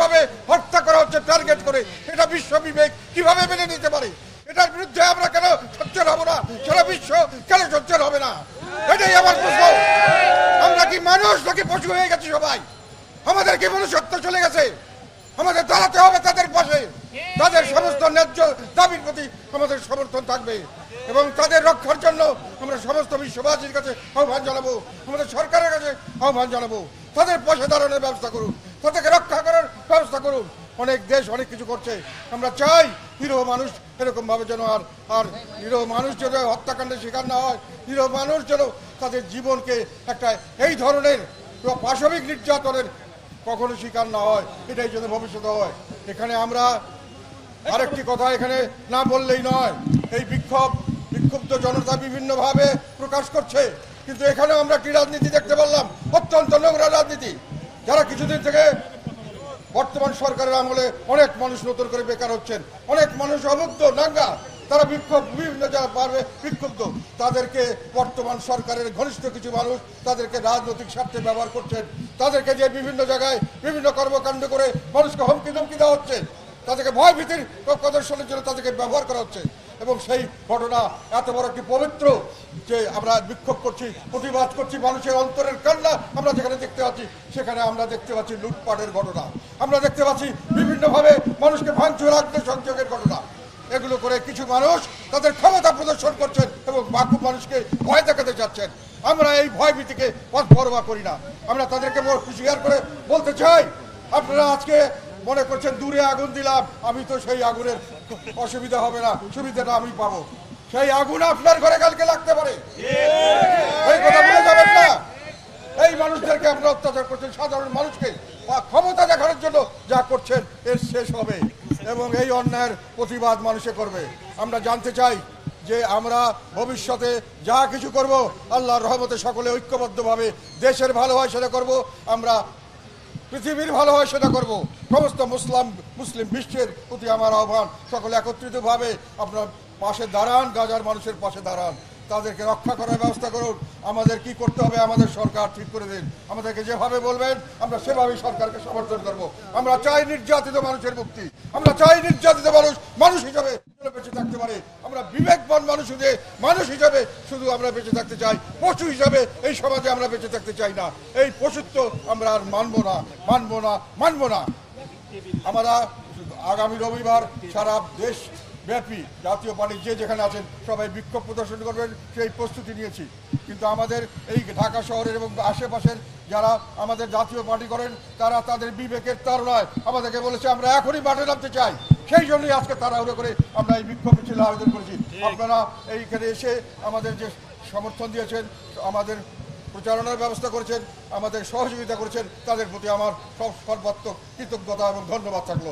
যেভাবে হত্যা করা হচ্ছে টার্গেট করে, এটা বিশ্ব বিবেক কিভাবে মেনে নিতে পারে? এটার বিরুদ্ধে আমরা কেন সোচ্চার হব না? সারা বিশ্ব কেন সোচ্চার হবে না? এটাই আমার প্রশ্ন। আমরা কি মানুষ নাকি পশু হয়ে গেছি সবাই? আমাদের কি মনুষ্যত্ব চলে গেছে? আমাদের দাঁড়াতে হবে তাদের পাশে। তাদের সমস্ত ন্যায্য দাবির প্রতি আমাদের সমর্থন থাকবে এবং তাদের রক্ষার জন্য আমরা সমস্ত বিশ্ববাসীর কাছে আহ্বান জানাবো, আমাদের সরকারের কাছে আহ্বান জানাবো, তাদের পাশে দাঁড়ানোর ব্যবস্থা করুন, তাদেরকে রক্ষা করার ব্যবস্থা করুন। অনেক দেশ অনেক কিছু করছে, আমরা চাই নিরীহ মানুষ এরকম ভাবে যেন আর নিরীহ মানুষ যেন হত্যাকাণ্ডের শিকার না হয়, নিরীহ মানুষ যেন তাদের জীবনকে একটা এই ধরনের পাশবিক নির্যাতনের কখনো শিকার না হয়, এটাই যেন ভবিষ্যতে হয়। এখানে আমরা আরেকটি কথা এখানে না বললেই নয়, এই বিক্ষুব্ধ জনতা বিভিন্নভাবে প্রকাশ করছে, কিন্তু এখানেও আমরা কি রাজনীতি দেখতে পারলাম? অত্যন্ত নোংরা রাজনীতি। যারা কিছুদিন থেকে বর্তমান সরকারের আমলে অনেক মানুষ নতুন করে বেকার হচ্ছেন, অনেক মানুষ অমুক্ত নাঙ্গা, তারা বিভিন্ন যারা পারবে বিক্ষুব্ধ, তাদেরকে বর্তমান সরকারের ঘনিষ্ঠ কিছু মানুষ তাদেরকে রাজনৈতিক স্বার্থে ব্যবহার করছেন, তাদেরকে যে বিভিন্ন জায়গায় বিভিন্ন কর্মকাণ্ড করে মানুষকে হুমকি ধমকি দেওয়া হচ্ছে, তাদেরকে ভয় ভীতির প্রদর্শনের জন্য তাদেরকে ব্যবহার করা হচ্ছে। এবং সেই ঘটনা এত বড় একটি পবিত্র যে আমরা বিক্ষোভ করছি, প্রতিবাদ করছি, মানুষের অন্তরের কান্না আমরা যেখানে দেখতে পাচ্ছি, সেখানে আমরা দেখতে পাচ্ছি লুটপাটের ঘটনা, আমরা দেখতে পাচ্ছি বিভিন্নভাবে মানুষকে ভাঙচুর সংযোগের ঘটনা। এগুলো করে কিছু মানুষ তাদের ক্ষমতা প্রদর্শন করছেন এবং বাকি মানুষকে ভয় দেখাতে চাচ্ছেন। আমরা এই ভয় ভীতিকে পরোয়া করি না। আমরা তাদেরকে হুঁশিয়ার করে বলতে চাই, আপনারা আজকে মনে করছেন দূরে আগুন দিলাম, আমি তো সেই আগুনের অসুবিধা হবে না, সুবিধাটা আমি পাবো। সেই আগুন আপনার ঘরে কালকে লাগতে পারে, এই কথা বলে যাবেন না। এই মানুষদেরকে আপনারা অত্যাচার করছেন, সাধারণ মানুষকে ক্ষমতা দেখানোর জন্য যা করছেন এর শেষ হবে এবং এই অন্যায়ের প্রতিবাদ মানুষে করবে। আমরা জানতে চাই যে আমরা ভবিষ্যতে যা কিছু করব আল্লাহর রহমতে সকলে ঐক্যবদ্ধভাবে দেশের ভালো হয় সেটা করব, আমরা পৃথিবীর ভালো হয় সেটা করব। সমস্ত মুসলিম বিশ্বের প্রতি আমার আহ্বান, সকলে একত্রিতভাবে আপনার পাশে দাঁড়ান, গাজার মানুষের পাশে দাঁড়ান, তাদেরকে রক্ষা করার ব্যবস্থা করুন। আমাদের কি করতে হবে আমাদের সরকার ঠিক করে দিন, আমাদেরকে যেভাবে বলবেন আমরা সেভাবেই সরকারকে সমর্থন করব। আমরা চাই নির্যাতিত মানুষের মুক্তি, আমরা চাই নির্যাতিত মানুষ হিসাবে বেঁচে থাকতে পারে। আমরা বিবেকবান মানুষ হিসাবে শুধু আমরা বেঁচে থাকতে চাই, পশু হিসাবে এই সমাজে আমরা বেঁচে থাকতে চাই না। এই পশুত্ব আমরা আর মানবো না। আমরা আগামী রবিবার সারা দেশ ব্যাপী জাতীয় পার্টি যে যেখানে আছেন সবাই বিক্ষোভ প্রদর্শন করবেন, সেই প্রস্তুতি নিয়েছি। কিন্তু আমাদের এই ঢাকা শহরের এবং আশেপাশের যারা আমাদের জাতীয় পার্টি করেন, তারা তাদের বিবেকের তাড়নায় আমাদেরকে বলেছে আমরা এখনই মাঠে নামতে চাই। সেই জন্যই আজকে তাড়াহুড়ো করে আমরা এই বিক্ষোভ মিছিল আয়োজন করেছি। আপনারা এইখানে এসে আমাদের যে সমর্থন দিয়েছেন, আমাদের প্রচারণার ব্যবস্থা করেছেন, আমাদের সহযোগিতা করেছেন, তাদের প্রতি আমার সর্বাত্মক কৃতজ্ঞতা এবং ধন্যবাদ থাকলো।